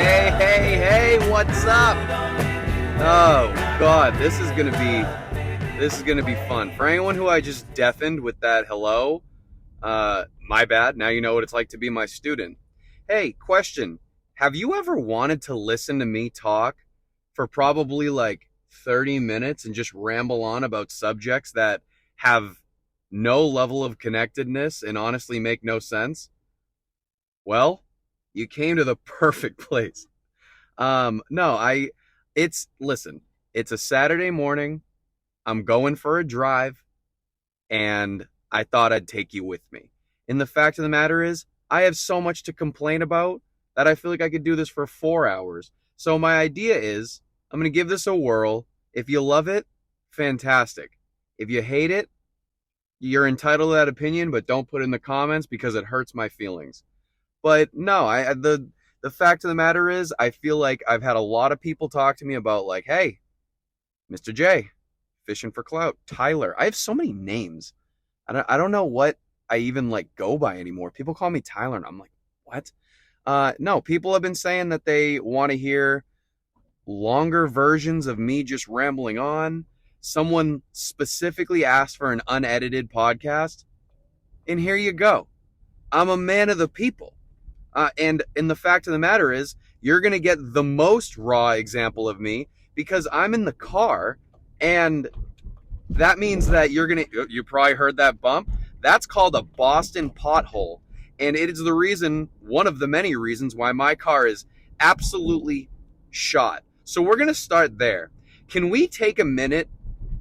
Hey, what's up? Oh God, this is gonna be fun. For anyone who I just deafened with that hello, my bad. Now you know what it's like to be my student. Hey, question. Have you ever wanted to listen to me talk for probably like 30 minutes and just ramble on about subjects that have no level of connectedness and honestly make no sense? Well, you came to the perfect place. No, listen, it's a Saturday morning. I'm going for a drive and I thought I'd take you with me. And the fact of the matter is, I have so much to complain about that I feel like I could do this for 4 hours. So my idea is, I'm going to give this a whirl. If you love it, fantastic. If you hate it, you're entitled to that opinion, but don't put it in the comments because it hurts my feelings. But no, the fact of the matter is, I feel like I've had a lot of people talk to me about like, hey, Mr. J, fishing for clout, Tyler. I have so many names. I don't know what I even like go by anymore. People call me Tyler, and I'm like, what? No, people have been saying that they want to hear longer versions of me just rambling on. Someone specifically asked for an unedited podcast, and here you go. I'm a man of the people. And the fact of the matter is, you're going to get the most raw example of me because I'm in the car, and that means that you probably heard that bump. That's called a Boston pothole. And it is the reason, one of the many reasons why my car is absolutely shot. So we're going to start there. Can we take a minute?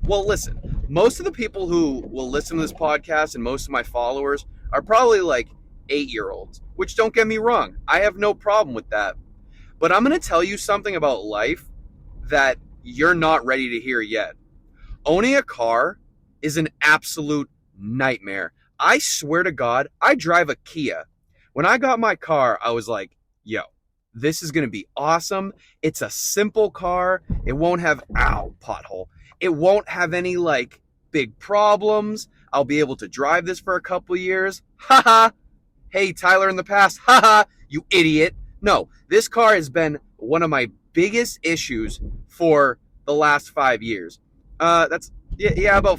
Well, listen, most of the people who will listen to this podcast and most of my followers are probably like 8-year-olds, which don't get me wrong. I have no problem with that. But I'm going to tell you something about life that you're not ready to hear yet. Owning a car is an absolute nightmare. I swear to God, I drive a Kia. When I got my car, I was like, yo, this is going to be awesome. It's a simple car. It won't have, pothole. It won't have any like big problems. I'll be able to drive this for a couple years. Haha. Hey, Tyler in the past, haha, you idiot. No, this car has been one of my biggest issues for the last 5 years. About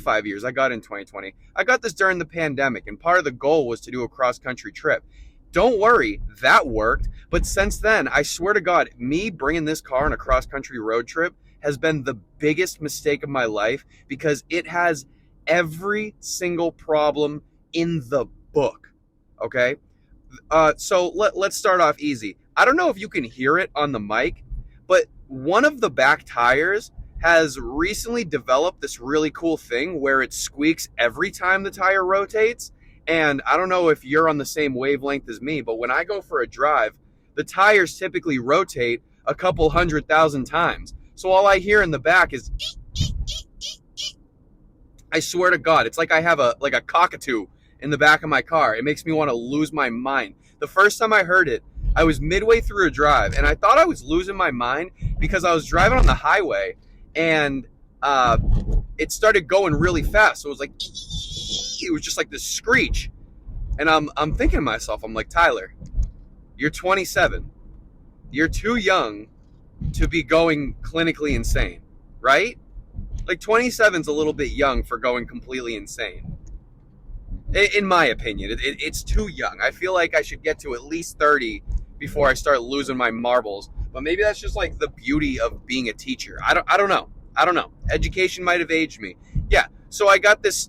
5 years. I got in 2020. I got this during the pandemic, and part of the goal was to do a cross-country trip. Don't worry, that worked. But since then, I swear to God, me bringing this car on a cross-country road trip has been the biggest mistake of my life because it has every single problem in the book. Okay, so let's start off easy. I don't know if you can hear it on the mic, but one of the back tires has recently developed this really cool thing where it squeaks every time the tire rotates. And I don't know if you're on the same wavelength as me, but when I go for a drive, the tires typically rotate a couple 100,000 times. So all I hear in the back is, I swear to God, it's like I have a cockatoo in the back of my car. It makes me want to lose my mind. The first time I heard it, I was midway through a drive, and I thought I was losing my mind because I was driving on the highway, and it started going really fast. So it was like, it was just like this screech. And I'm thinking to myself, I'm like, Tyler, you're 27. You're too young to be going clinically insane, right? Like 27's a little bit young for going completely insane. In my opinion, it's too young. I feel like I should get to at least 30 before I start losing my marbles. But maybe that's just like the beauty of being a teacher. I don't know. Education might have aged me. Yeah. So I got this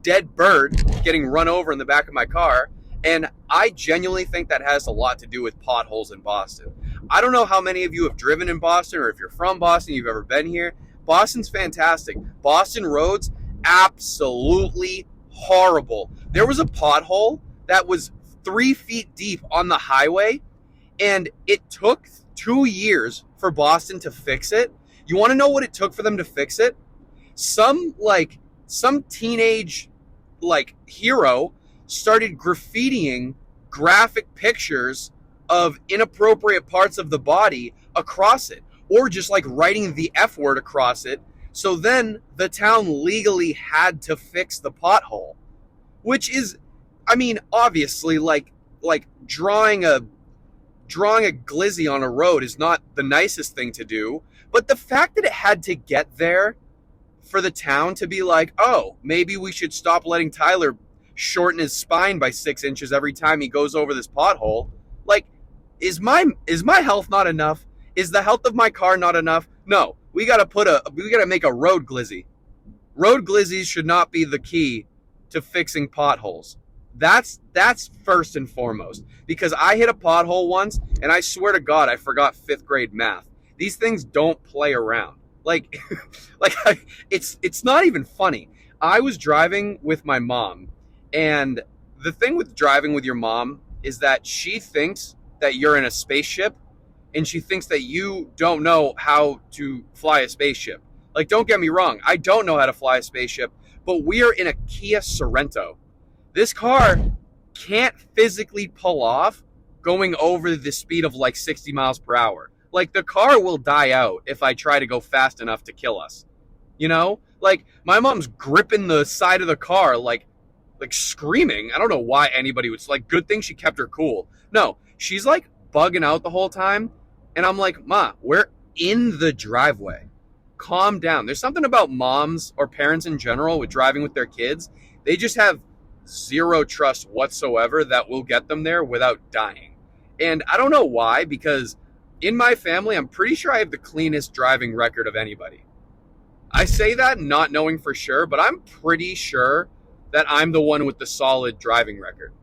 dead bird getting run over in the back of my car, and I genuinely think that has a lot to do with potholes in Boston. I don't know how many of you have driven in Boston, or if you're from Boston, you've ever been here. Boston's fantastic. Boston roads, absolutely horrible. There was a pothole that was 3 feet deep on the highway, and it took 2 years for Boston to fix it. You want to know what it took for them to fix it? Some teenage hero started graffitiing graphic pictures of inappropriate parts of the body across it, or just like writing the F word across it. So then the town legally had to fix the pothole, which is, I mean, obviously like drawing a drawing a glizzy on a road is not the nicest thing to do, but the fact that it had to get there for the town to be like, oh, maybe we should stop letting Tyler shorten his spine by 6 inches every time he goes over this pothole. Like, is my health not enough? Is the health of my car not enough? No, we gotta make a road glizzy. Road glizzies should not be the key to fixing potholes. That's first and foremost, because I hit a pothole once and I swear to God I forgot 5th grade math. These things don't play around. Like, it's not even funny. I was driving with my mom, and the thing with driving with your mom is that she thinks that you're in a spaceship, and she thinks that you don't know how to fly a spaceship. Like, don't get me wrong, I don't know how to fly a spaceship, but we are in a Kia Sorento. This car can't physically pull off going over the speed of like 60 miles per hour. Like, the car will die out if I try to go fast enough to kill us. You know? Like, my mom's gripping the side of the car, like screaming. I don't know why anybody would, like, good thing she kept her cool. No, she's like bugging out the whole time. And I'm like, Ma, we're in the driveway. Calm down. There's something about moms or parents in general with driving with their kids. They just have zero trust whatsoever that we'll get them there without dying. And I don't know why, because in my family, I'm pretty sure I have the cleanest driving record of anybody. I say that not knowing for sure, but I'm pretty sure that I'm the one with the solid driving record.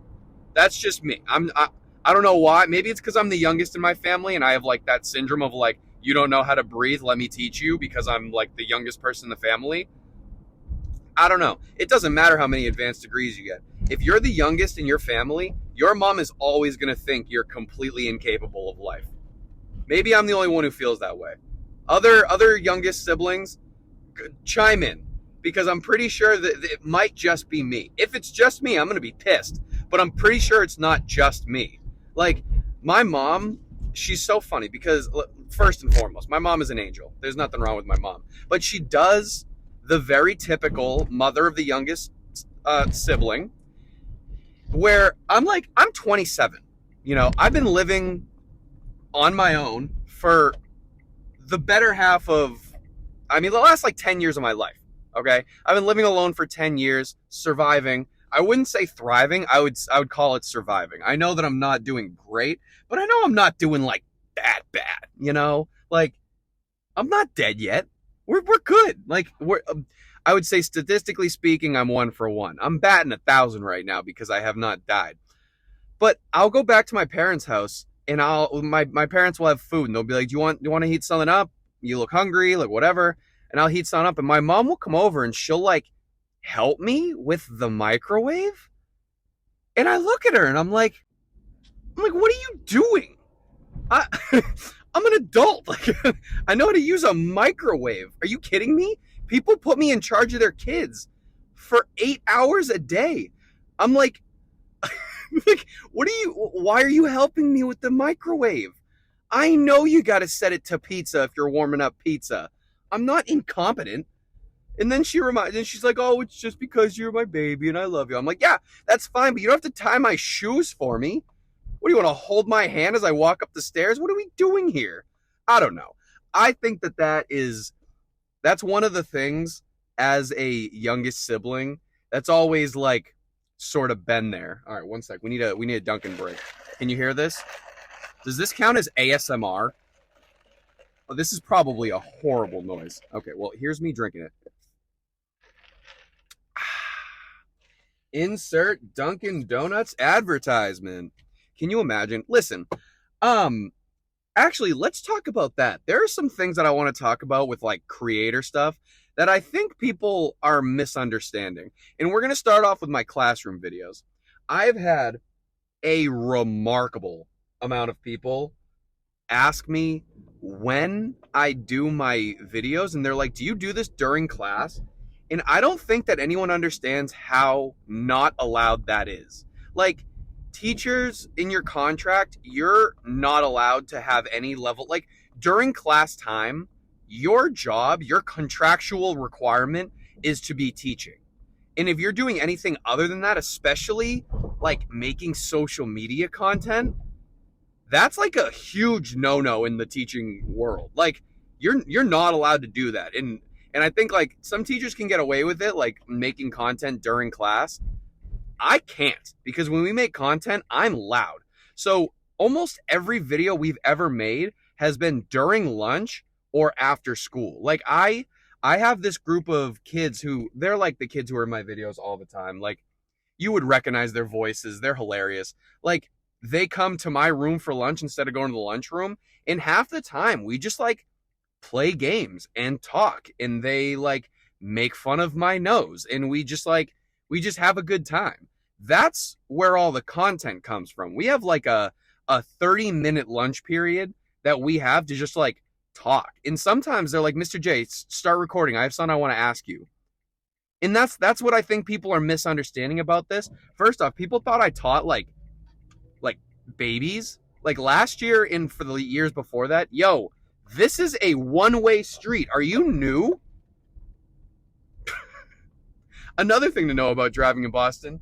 That's just me. I don't know why. Maybe it's because I'm the youngest in my family and I have like that syndrome of like, you don't know how to breathe, let me teach you, because I'm like the youngest person in the family. I don't know. It doesn't matter how many advanced degrees you get. If you're the youngest in your family, your mom is always going to think you're completely incapable of life. Maybe I'm the only one who feels that way. Other youngest siblings, chime in, because I'm pretty sure that it might just be me. If it's just me, I'm going to be pissed, but I'm pretty sure it's not just me. Like, my mom, she's so funny because, first and foremost, my mom is an angel. There's nothing wrong with my mom. But she does the very typical mother of the youngest sibling, where I'm 27. You know, I've been living on my own for the better half of, the last 10 years of my life, okay? I've been living alone for 10 years, surviving. I wouldn't say thriving. I would call it surviving. I know that I'm not doing great, but I know I'm not doing that bad, you know? Like, I'm not dead yet. We're good. I would say statistically speaking, I'm 1 for 1. I'm batting 1,000 right now because I have not died. But I'll go back to my parents' house and my parents will have food and they'll be like, do you want to heat something up? You look hungry, like whatever. And I'll heat something up and my mom will come over and she'll help me with the microwave. And I look at her and I'm like, what are you doing? I'm an adult. I know how to use a microwave. Are you kidding me? People put me in charge of their kids for 8 hours a day. I'm like, why are you helping me with the microwave? I know you got to set it to pizza if you're warming up pizza. I'm not incompetent. And then she's like, oh, it's just because you're my baby and I love you. I'm like, yeah, that's fine, but you don't have to tie my shoes for me. What, do you want to hold my hand as I walk up the stairs? What are we doing here? I don't know. I think that's one of the things as a youngest sibling that's always sort of been there. All right, one sec. We need a Dunkin' break. Can you hear this? Does this count as ASMR? Oh, this is probably a horrible noise. Okay, well, here's me drinking it. Insert Dunkin' Donuts advertisement. Can you imagine? Listen, actually, let's talk about that. There are some things that I want to talk about with creator stuff that I think people are misunderstanding. And we're going to start off with my classroom videos. I've had a remarkable amount of people ask me when I do my videos, and they're like, do you do this during class? And I don't think that anyone understands how not allowed that is. Teachers, in your contract, you're not allowed to have any level, during class time, your job, your contractual requirement is to be teaching. And if you're doing anything other than that, especially making social media content, That's like a huge no-no in the teaching world. Like you're not allowed to do that. And I think like some teachers can get away with it, like making content during class. I can't, because when we make content, I'm loud. So almost every video we've ever made has been during lunch or after school. Like I have this group of kids who they're like the kids who are in my videos all the time. Like you would recognize their voices. They're hilarious. Like they come to my room for lunch instead of going to the lunchroom. And half the time we just like play games and talk, and they like make fun of my nose, and we just have a good time. That's where all the content comes from. We have like a 30-minute lunch period that we have to just like talk. And sometimes they're like, Mr. J, start recording. I have something I want to ask you. And that's what I think people are misunderstanding about this. First off, people thought I taught like babies. Like last year and for the years before that, yo, this is a one-way street. Are you new? Another thing to know about driving in Boston,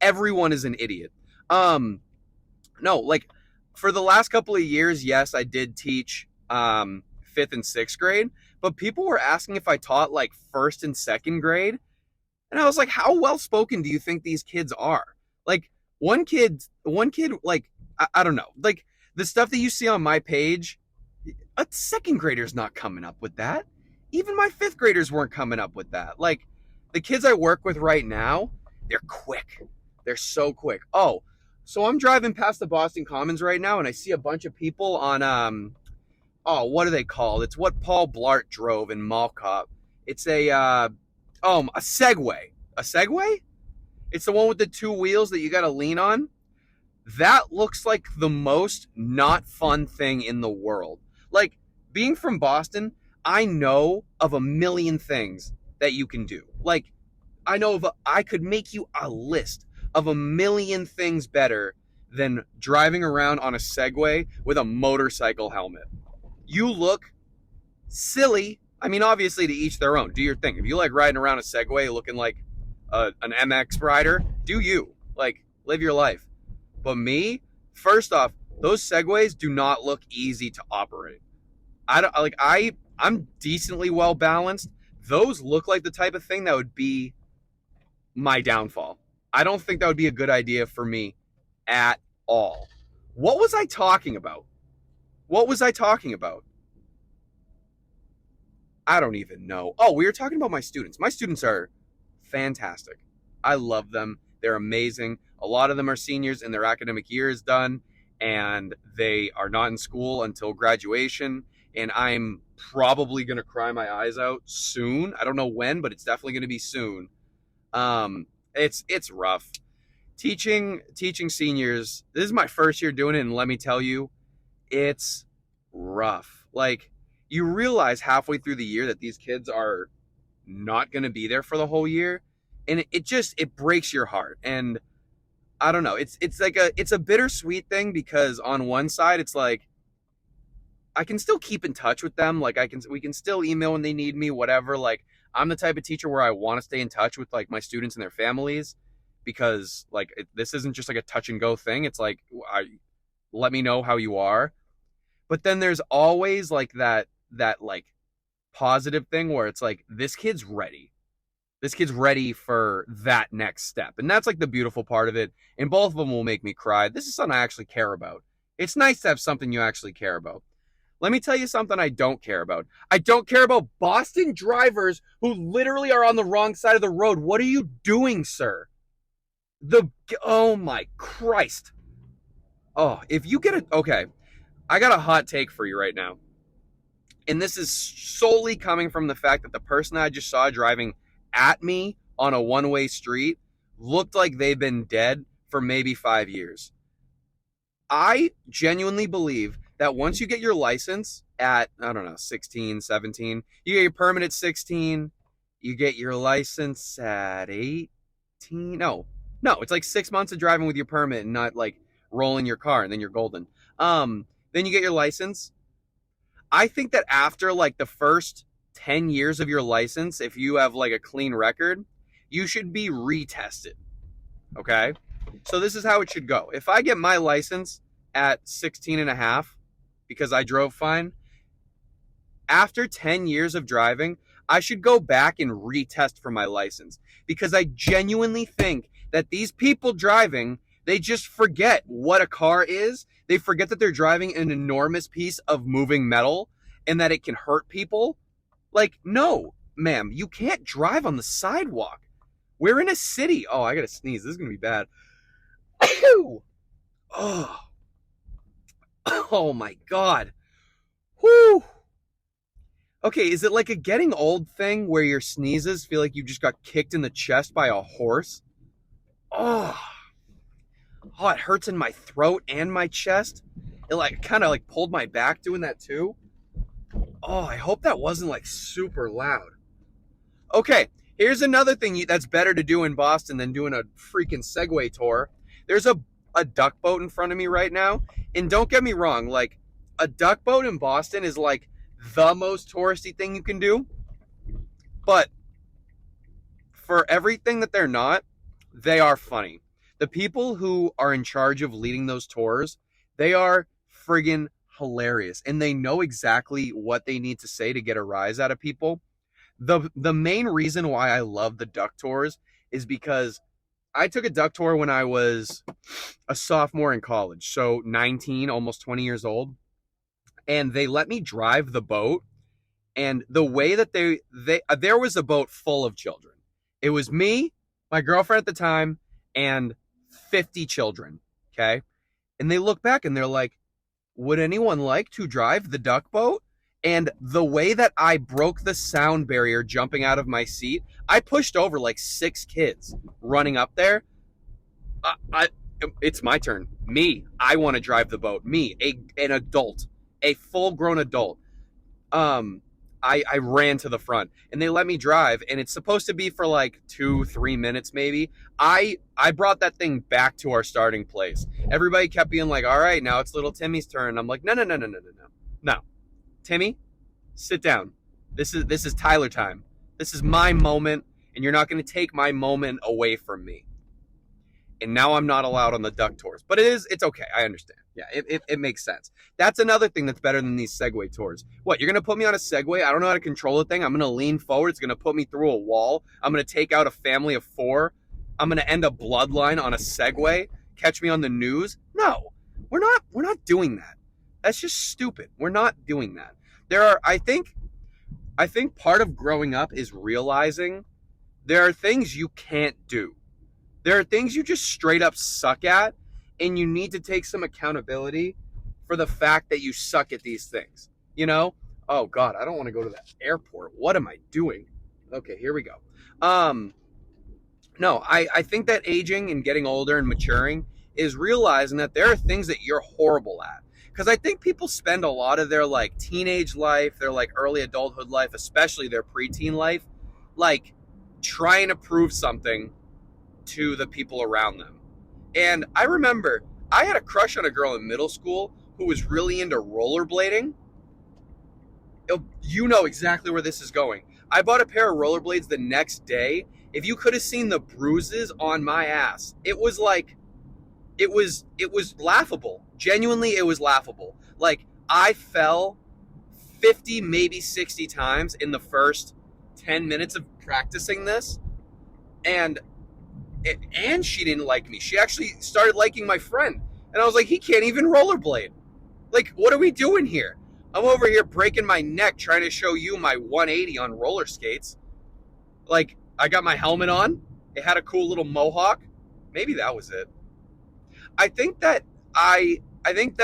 everyone is an idiot. No, like for the last couple of years, yes, I did teach fifth and sixth grade, but people were asking if I taught like first and second grade. And I was like, how well spoken do you think these kids are? Like one kid, like, I don't know, like the stuff that you see on my page, a second grader's not coming up with that. Even my fifth graders weren't coming up with that. Like the kids I work with right now, they're quick. They're so quick. Oh, so I'm driving past the Boston Commons right now, and I see a bunch of people on oh, what are they called? It's what Paul Blart drove in Mall Cop. It's a Segway. A Segway? It's the one with the two wheels that you got to lean on. That looks like the most not fun thing in the world. Like, being from Boston, I know of a million things that you can do. Like, I could make you a list of a million things better than driving around on a Segway with a motorcycle helmet. You look silly. I mean, obviously, to each their own. Do your thing. If you like riding around a Segway looking like an MX rider, do you. Like, live your life. But me, first off, those Segways do not look easy to operate. I'm decently well balanced. Those look like the type of thing that would be my downfall. I don't think that would be a good idea for me at all. What was I talking about? What was I talking about? I don't even know. Oh, we were talking about my students. My students are fantastic. I love them. They're amazing. A lot of them are seniors and their academic year is done, and they are not in school until graduation. And I'm probably going to cry my eyes out soon. I don't know when, but it's definitely going to be soon. It's rough. Teaching seniors, this is my first year doing it, and let me tell you, it's rough. Like, you realize halfway through the year that these kids are not going to be there for the whole year, and it breaks your heart. And I don't know, it's a bittersweet thing, because on one side it's like I can still keep in touch with them. Like we can still email when they need me, whatever. Like I'm the type of teacher where I want to stay in touch with like my students and their families, because like this isn't just like a touch and go thing. It's like, let me know how you are. But then there's always like that like positive thing where it's like, this kid's ready. This kid's ready for that next step. And that's like the beautiful part of it. And both of them will make me cry. This is something I actually care about. It's nice to have something you actually care about. Let me tell you something I don't care about. I don't care about Boston drivers who literally are on the wrong side of the road. What are you doing, sir? Oh my Christ. Oh, if you get okay, I got a hot take for you right now. And this is solely coming from the fact that the person I just saw driving at me on a one-way street looked like they've been dead for maybe 5 years. I genuinely believe that once you get your license at, I don't know, 16, 17, you get your permit at 16, you get your license at 18. No, it's like 6 months of driving with your permit and not like rolling your car, and then you're golden. Then you get your license. I think that after like the first 10 years of your license, if you have like a clean record, you should be retested. Okay? So this is how it should go. If I get my license at 16 and a half because I drove fine. After 10 years of driving, I should go back and retest for my license because I genuinely think that these people driving, they just forget what a car is. They forget that they're driving an enormous piece of moving metal and that it can hurt people. Like, no, ma'am, you can't drive on the sidewalk. We're in a city. Oh, I gotta sneeze. This is gonna be bad. Oh, oh my God. Whew. Okay, is it like a getting old thing where your sneezes feel like you just got kicked in the chest by a horse? Oh, oh, it hurts in my throat and my chest. It like kind of like pulled my back doing that too. Oh, I hope that wasn't like super loud. Okay, here's another thing that's better to do in Boston than doing a freaking Segway tour. There's a duck boat in front of me right now. And don't get me wrong, like a duck boat in Boston is like the most touristy thing you can do. But for everything that they're not, they are funny. The people who are in charge of leading those tours, they are friggin' hilarious. And they know exactly what they need to say to get a rise out of people. The main reason why I love the duck tours is because I took a duck tour when I was a sophomore in college, so 19, almost 20 years old, and they let me drive the boat. And the way that there was a boat full of children. It was me, my girlfriend at the time, and 50 children, okay? And they look back and they're like, would anyone like to drive the duck boat? And the way that I broke the sound barrier jumping out of my seat, I pushed over like 6 kids running up there. It's my turn. Me, I want to drive the boat. Me, an adult, a full-grown adult. I ran to the front and they let me drive, and it's supposed to be for like 2-3 minutes maybe. I brought that thing back to our starting place. Everybody kept being like, all right, now it's little Timmy's turn. I'm like, no. Timmy, sit down. This is Tyler time. This is my moment, and you're not going to take my moment away from me. And now I'm not allowed on the duck tours. But it's okay. I understand. Yeah, it makes sense. That's another thing that's better than these Segway tours. What, you're going to put me on a Segway? I don't know how to control the thing. I'm going to lean forward. It's going to put me through a wall. I'm going to take out a family of 4. I'm going to end a bloodline on a Segway. Catch me on the news? No, we're not doing that. That's just stupid. We're not doing that. I think part of growing up is realizing there are things you can't do. There are things you just straight up suck at, and you need to take some accountability for the fact that you suck at these things. You know? Oh God, I don't want to go to that airport. What am I doing? Okay, here we go. No, I think that aging and getting older and maturing is realizing that there are things that you're horrible at. Because I think people spend a lot of their like teenage life, their like early adulthood life, especially their preteen life, like trying to prove something to the people around them. And I remember I had a crush on a girl in middle school who was really into rollerblading. You know exactly where this is going. I bought a pair of rollerblades the next day. If you could have seen the bruises on my ass, it was like, it was laughable. Genuinely, it was laughable. Like, I fell 50, maybe 60 times in the first 10 minutes of practicing this. And she didn't like me. She actually started liking my friend. And I was like, he can't even rollerblade. Like, what are we doing here? I'm over here breaking my neck trying to show you my 180 on roller skates. Like, I got my helmet on. It had a cool little mohawk. Maybe that was it. I think that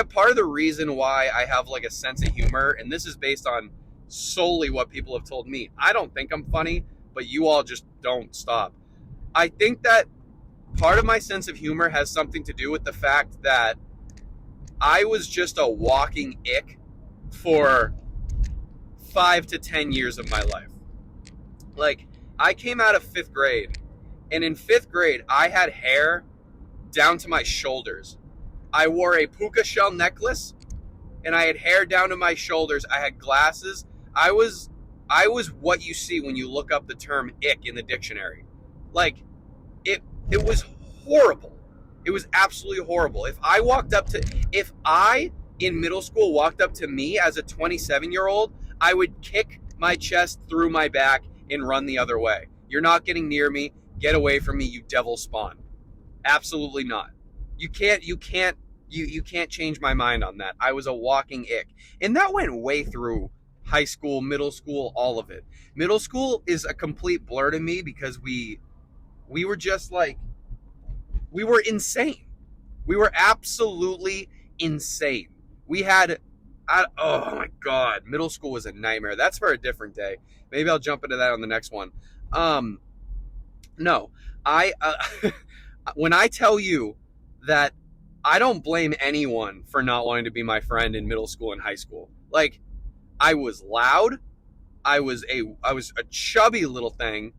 part of the reason why I have like a sense of humor, and this is based on solely what people have told me. I don't think I'm funny, but you all just don't stop. I think that part of my sense of humor has something to do with the fact that I was just a walking ick for 5 to 10 years of my life. Like, I came out of 5th grade, and in 5th grade, I had hair down to my shoulders. I wore a puka shell necklace, and I had hair down to my shoulders. I had glasses. I was what you see when you look up the term ick in the dictionary. Like, it was horrible. It was absolutely horrible. If I in middle school walked up to me as a 27-year-old, I would kick my chest through my back and run the other way. You're not getting near me. Get away from me, you devil spawn. Absolutely not. You can't change my mind on that. I was a walking ick. And that went way through high school, middle school, all of it. Middle school is a complete blur to me because we were just like we were insane. We were absolutely insane. We had oh my god, middle school was a nightmare. That's for a different day. Maybe I'll jump into that on the next one. No, I when I tell you that I don't blame anyone for not wanting to be my friend in middle school and high school. Like, I was loud. I was a chubby little thing.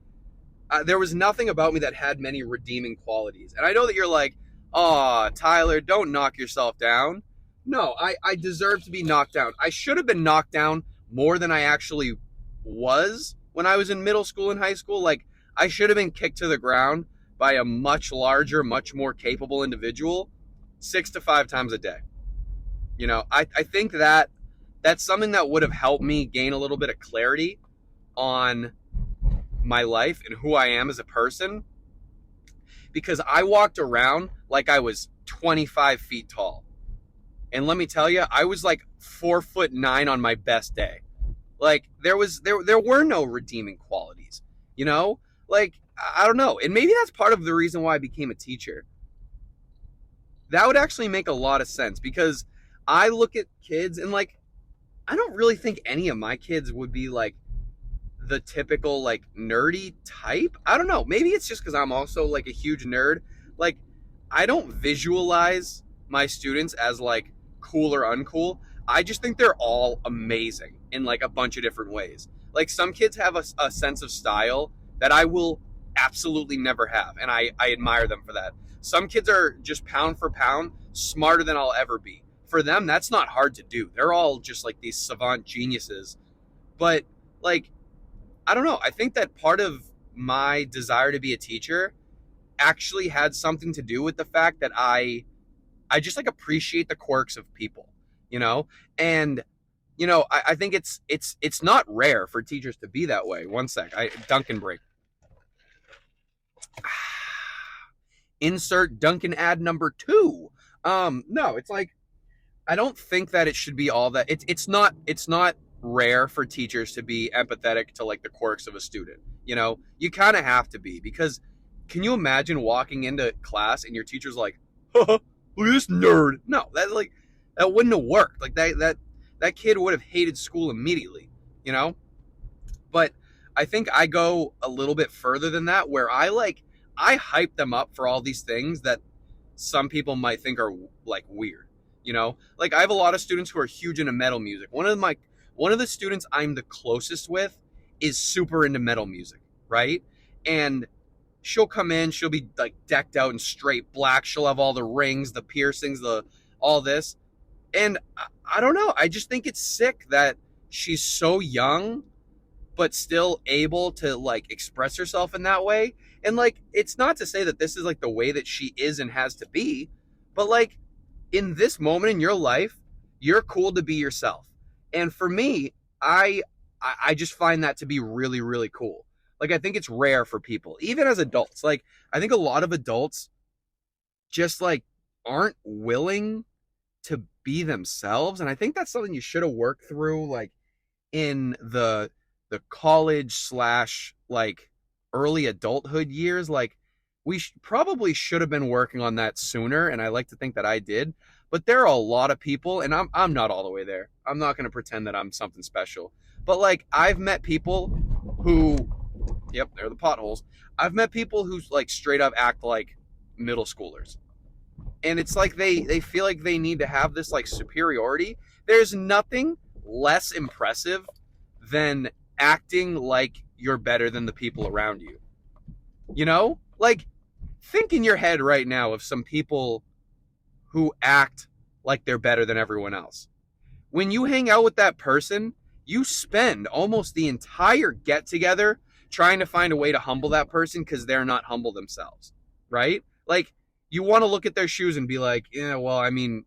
There was nothing about me that had many redeeming qualities. And I know that you're like, "Aw, Tyler, don't knock yourself down." No, I deserve to be knocked down. I should have been knocked down more than I actually was when I was in middle school and high school. Like, I should have been kicked to the ground by a much larger, much more capable individual 6 to 5 times a day. I think that that's something that would have helped me gain a little bit of clarity on my life and who I am as a person, because I walked around like I was 25 feet tall. And let me tell you, I was like 4'9" on my best day. Like, there were no redeeming qualities, like, I don't know. And maybe that's part of the reason why I became a teacher. That would actually make a lot of sense, because I look at kids and, like, I don't really think any of my kids would be like the typical, like, nerdy type. I don't know. Maybe it's just because I'm also like a huge nerd. Like, I don't visualize my students as like cool or uncool. I just think they're all amazing in like a bunch of different ways. Like, some kids have a sense of style that I will absolutely never have, and I admire them for that. Some kids are just pound for pound smarter than I'll ever be. For them, that's not hard to do. They're all just like these savant geniuses. But, like, I don't know. I think that part of my desire to be a teacher actually had something to do with the fact that I just like appreciate the quirks of people, and I think it's not rare for teachers to be that way. One sec, Duncan break. Insert Duncan ad number 2. No, it's like, I don't think that it should be all that. It's not rare for teachers to be empathetic to like the quirks of a student. You kind of have to be, because can you imagine walking into class and your teacher's like, "Look at this nerd"? No, that wouldn't have worked. Like, that kid would have hated school immediately. But I think I go a little bit further than that, where I hype them up for all these things that some people might think are like weird. Like, I have a lot of students who are huge into metal music. One of the students I'm the closest with is super into metal music, right? And she'll come in, she'll be like decked out in straight black. She'll have all the rings, the piercings, all this. And I don't know. I just think it's sick that she's so young, but still able to like express herself in that way. And like, it's not to say that this is like the way that she is and has to be, but like, in this moment in your life, you're cool to be yourself. And for me, I just find that to be really, really cool. Like, I think it's rare for people, even as adults. Like, I think a lot of adults just like aren't willing to be themselves. And I think that's something you should have worked through, like, in the college slash like early adulthood years. Like, we probably should have been working on that sooner, and I like to think that I did. But there are a lot of people, and I'm not all the way there. I'm not going to pretend that I'm something special. But like, I've met people who, yep, they're the potholes. I've met people who like straight up act like middle schoolers. And it's like they feel like they need to have this like superiority. There's nothing less impressive than acting like you're better than the people around you. Like, think in your head right now of some people who act like they're better than everyone else. When you hang out with that person, you spend almost the entire get together trying to find a way to humble that person because they're not humble themselves, right? Like, You want to look at their shoes and be like, yeah, well, I mean,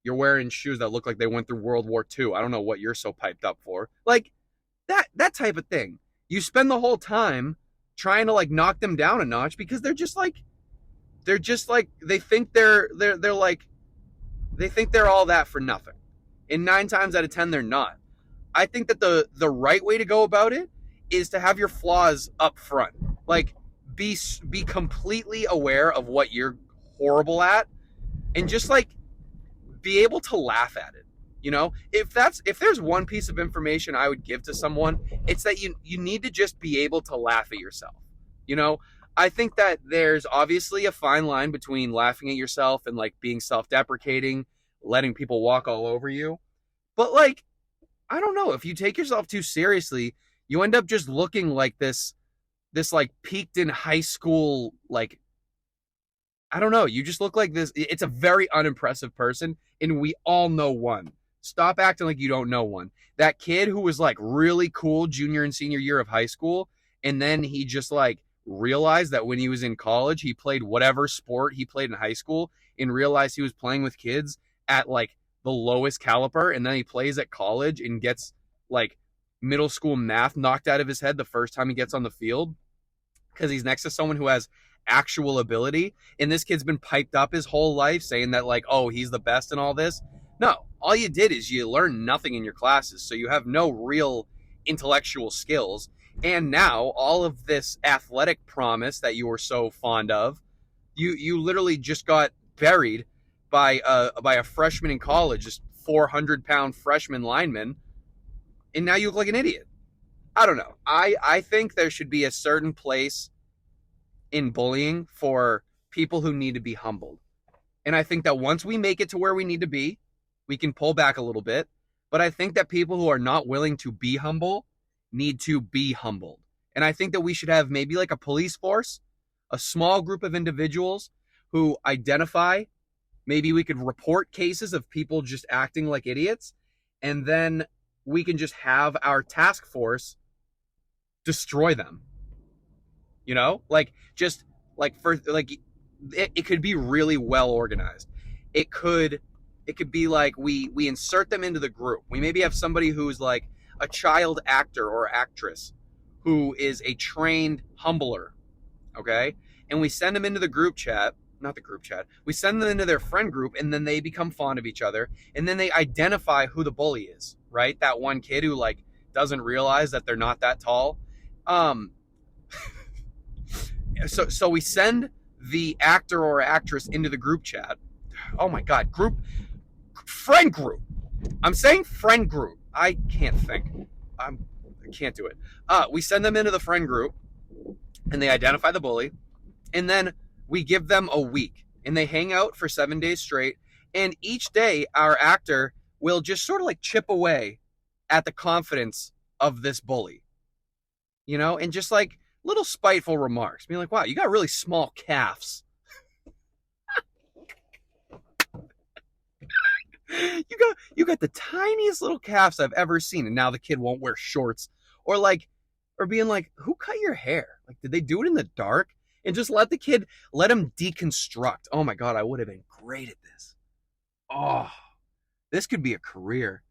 you're wearing shoes that look like they went through World War II. I don't know what you're so piped up for. Like that type of thing. You spend the whole time trying to like knock them down a notch because they're just like they think they're like they think they're all that for nothing. And 9 times out of 10 they're not. I think that the right way to go about it is to have your flaws up front. Like be completely aware of what you're horrible at and just like be able to laugh at it. If there's one piece of information I would give to someone, it's that you need to just be able to laugh at yourself. You know, I think that there's obviously a fine line between laughing at yourself and like being self-deprecating, letting people walk all over you. But like, I don't know, if you take yourself too seriously, you end up just looking like this like peaked in high school, like, I don't know, you just look like this. It's a very unimpressive person, and we all know one. Stop acting like you don't know one. That kid who was like really cool junior and senior year of high school, and then he just like realized that when he was in college, he played whatever sport he played in high school and realized he was playing with kids at like the lowest caliber, and then he plays at college and gets like middle school math knocked out of his head the first time he gets on the field because he's next to someone who has actual ability. And this kid's been piped up his whole life saying that like, oh, he's the best and all this. No, all you did is you learned nothing in your classes, so you have no real intellectual skills. And now all of this athletic promise that you were so fond of, you literally just got buried by a freshman in college, just 400-pound freshman lineman, and now you look like an idiot. I don't know. I think there should be a certain place in bullying for people who need to be humbled. And I think that once we make it to where we need to be, we can pull back a little bit. But I think that people who are not willing to be humble need to be humbled. And I think that we should have maybe like a police force, a small group of individuals who identify, maybe we could report cases of people just acting like idiots. And then we can just have our task force destroy them. Like just like for like it could be really well organized. It could be like we insert them into the group. We maybe have somebody who's like a child actor or actress who is a trained humbler, okay? And we send them into the group chat, not the group chat. We send them into their friend group, and then they become fond of each other, and then they identify who the bully is, right? That one kid who like doesn't realize that they're not that tall. So we send the actor or actress into the group chat. Oh my God, friend group. I'm saying friend group. I can't think. I can't do it. We send them into the friend group, and they identify the bully, and then we give them a week, and they hang out for 7 days straight. And each day, our actor will just sort of like chip away at the confidence of this bully, and just like little spiteful remarks, being like, wow, you got really small calves. You got the tiniest little calves I've ever seen, and now the kid won't wear shorts. Or being like, who cut your hair? Like, did they do it in the dark? And just let him deconstruct. Oh my God, I would have been great at this. Oh, this could be a career.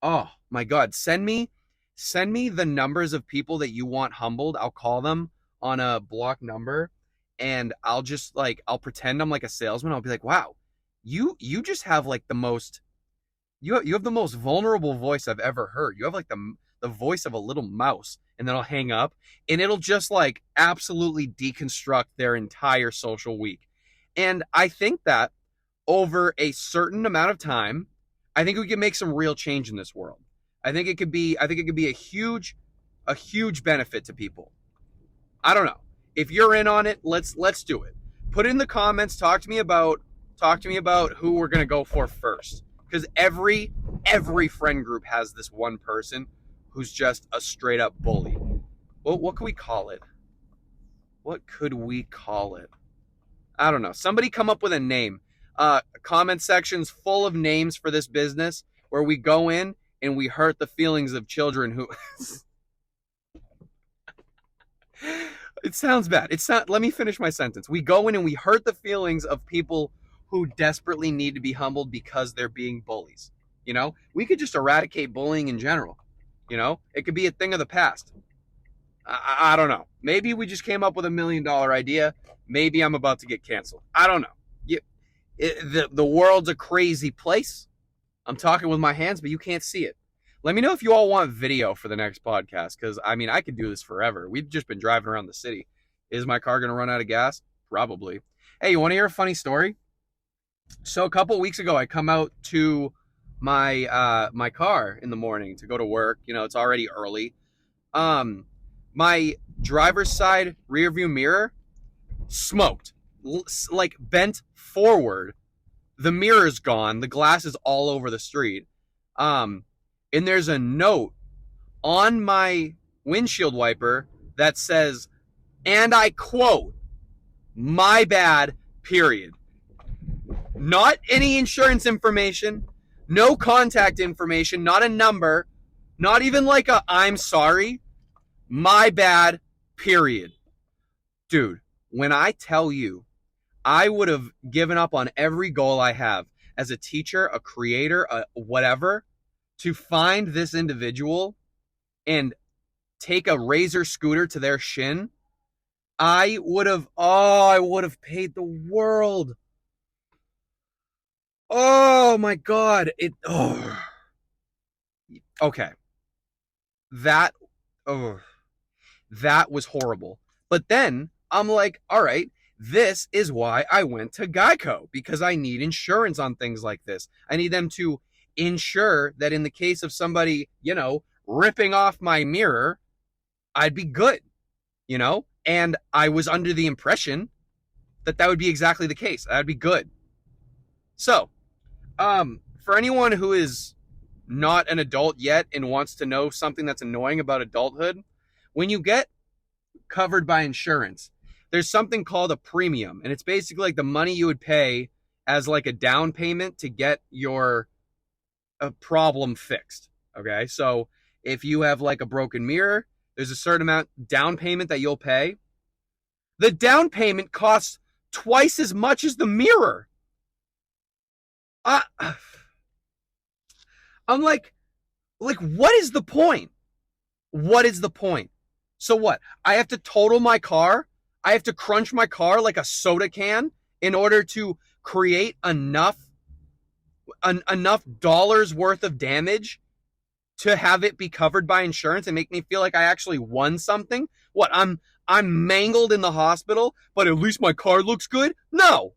Oh my God, send me the numbers of people that you want humbled. I'll call them on a block number, and I'll just I'll pretend I'm like a salesman. I'll be like, wow, you just have like the most, you have the most vulnerable voice I've ever heard. You have like the voice of a little mouse. And then I'll hang up, and it'll just like absolutely deconstruct their entire social week. And I think that over a certain amount of time, I think we can make some real change in this world. I think it could be a huge benefit to people. I don't know. If you're in on it, let's do it. Put it in the comments. Talk to me about who we're gonna go for first. Because every friend group has this one person who's just a straight up bully. Well, what could we call it? What could we call it? I don't know. Somebody come up with a name. Comment sections full of names for this business where we go in and we hurt the feelings of children who It sounds bad. It's not. Let me finish my sentence. We go in and we hurt the feelings of people who desperately need to be humbled because they're being bullies. We could just eradicate bullying in general. It could be a thing of the past. I don't know. Maybe we just came up with $1,000,000 idea. Maybe I'm about to get canceled. I don't know. The world's a crazy place. I'm talking with my hands, but you can't see it. Let me know if you all want video for the next podcast, because, I could do this forever. We've just been driving around the city. Is my car going to run out of gas? Probably. Hey, you want to hear a funny story? So a couple weeks ago, I come out to my car in the morning to go to work. It's already early. My driver's side rear view mirror smoked, like bent forward. The mirror's gone. The glass is all over the street. And there's a note on my windshield wiper that says, and I quote, "My bad, period." Not any insurance information, no contact information, not a number, not even like a "I'm sorry." My bad, period. Dude, when I tell you, I would have given up on every goal I have as a teacher, a creator, whatever, to find this individual and take a razor scooter to their shin. I would have paid the world. Oh my God. Okay. That was horrible. But then I'm like, all right, this is why I went to Geico, because I need insurance on things like this. I need them to ensure that in the case of somebody, ripping off my mirror, I'd be good, and I was under the impression that would be exactly the case. I'd be good. So, for anyone who is not an adult yet and wants to know something that's annoying about adulthood, when you get covered by insurance, there's something called a premium, and it's basically like the money you would pay as like a down payment to get your problem fixed. Okay, so if you have like a broken mirror, there's a certain amount down payment that you'll pay. The down payment costs twice as much as the mirror. I'm like, what is the point? What is the point? So what? I have to total my car? I have to crunch my car like a soda can in order to create enough dollars worth of damage to have it be covered by insurance and make me feel like I actually won something? What, I'm mangled in the hospital, but at least my car looks good? No.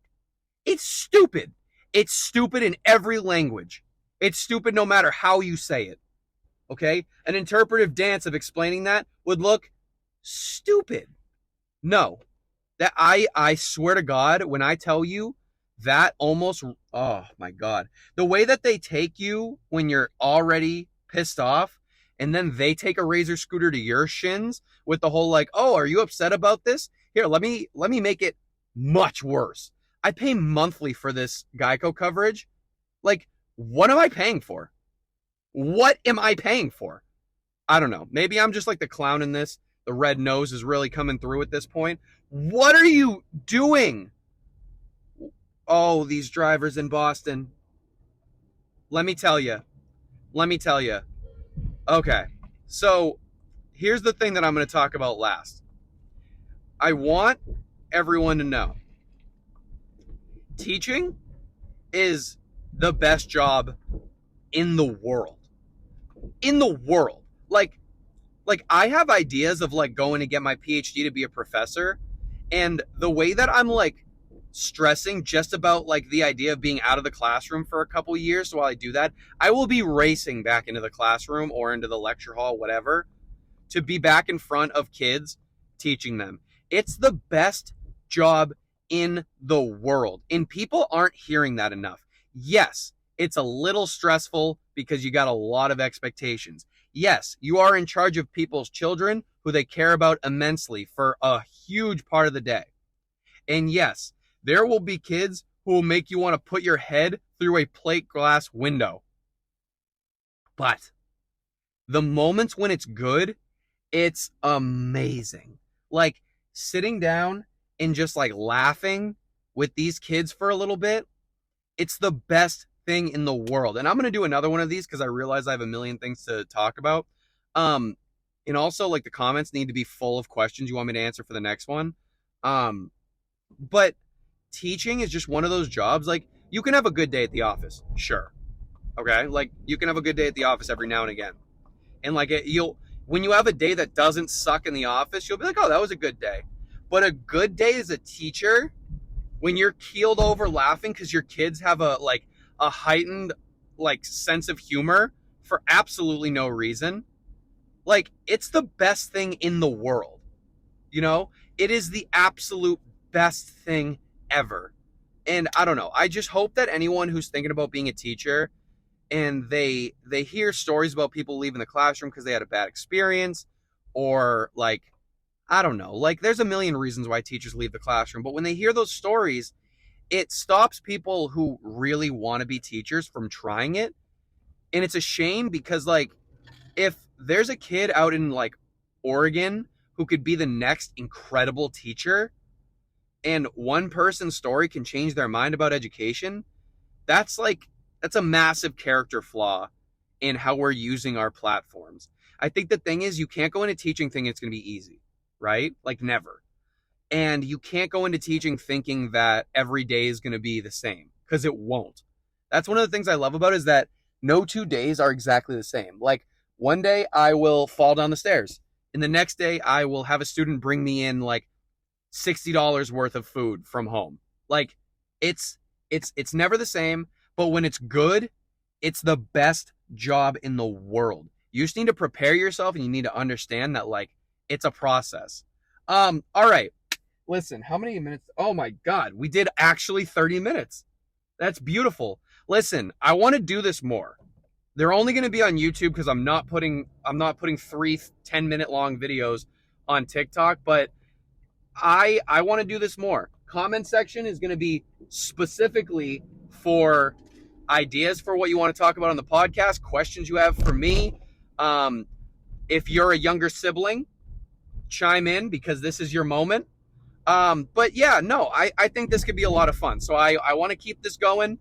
It's stupid. It's stupid in every language. It's stupid no matter how you say it. Okay? An interpretive dance of explaining that would look stupid. No. That I swear to God, when I tell you that almost, oh my God. The way that they take you when you're already pissed off, and then they take a razor scooter to your shins with the whole like, oh, are you upset about this? Here, let me make it much worse. I pay monthly for this Geico coverage. Like, what am I paying for? What am I paying for? I don't know. Maybe I'm just like the clown in this. The red nose is really coming through at this point. What are you doing? Oh, these drivers in Boston. Let me tell you. Okay, so here's the thing that I'm going to talk about last. I want everyone to know. Teaching is the best job in the world. In the world. Like I have ideas of like going to get my PhD to be a professor, and the way that I'm like stressing just about like the idea of being out of the classroom for a couple years, so while I do that, I will be racing back into the classroom or into the lecture hall, whatever, to be back in front of kids teaching them. It's the best job in the world, and people aren't hearing that enough. Yes, it's a little stressful because you got a lot of expectations. Yes, you are in charge of people's children who they care about immensely for a huge part of the day. And yes, there will be kids who will make you want to put your head through a plate glass window. But the moments when it's good, it's amazing. Like sitting down and just like laughing with these kids for a little bit, it's the best thing in the world. And I'm going to do another one of these because I realize I have a million things to talk about. Um, and also, like, the comments need to be full of questions you want me to answer for the next one. Um, but teaching is just one of those jobs. Like, you can have a good day at the office, sure. Okay, like you can have a good day at the office every now and again, and like you'll when you have a day that doesn't suck in the office, you'll be like, oh, that was a good day. But a good day as a teacher, when you're keeled over laughing because your kids have a heightened like sense of humor for absolutely no reason, like it's the best thing in the world. You know, it is the absolute best thing ever. And I don't know. I just hope that anyone who's thinking about being a teacher and they hear stories about people leaving the classroom because they had a bad experience, or like, I don't know, like there's a million reasons why teachers leave the classroom, but when they hear those stories, it stops people who really want to be teachers from trying it. And it's a shame because like if there's a kid out in like Oregon who could be the next incredible teacher, and one person's story can change their mind about education, that's like that's a massive character flaw in how we're using our platforms. I think the thing is, you can't go into teaching thinking it's going to be easy, right? Like, never. And you can't go into teaching thinking that every day is going to be the same, because it won't. That's one of the things I love about it, is that no 2 days are exactly the same. Like, one day I will fall down the stairs, and the next day I will have a student bring me in like $60 worth of food from home. Like, it's never the same, but when it's good, it's the best job in the world. You just need to prepare yourself, and you need to understand that like it's a process. All right. Listen, how many minutes? Oh my God, we did actually 30 minutes. That's beautiful. Listen, I want to do this more. They're only going to be on YouTube because I'm not putting 3 10-minute long videos on TikTok, but I want to do this more. Comment section is going to be specifically for ideas for what you want to talk about on the podcast, questions you have for me. If you're a younger sibling, chime in because this is your moment. But yeah, no, I think this could be a lot of fun. So I want to keep this going.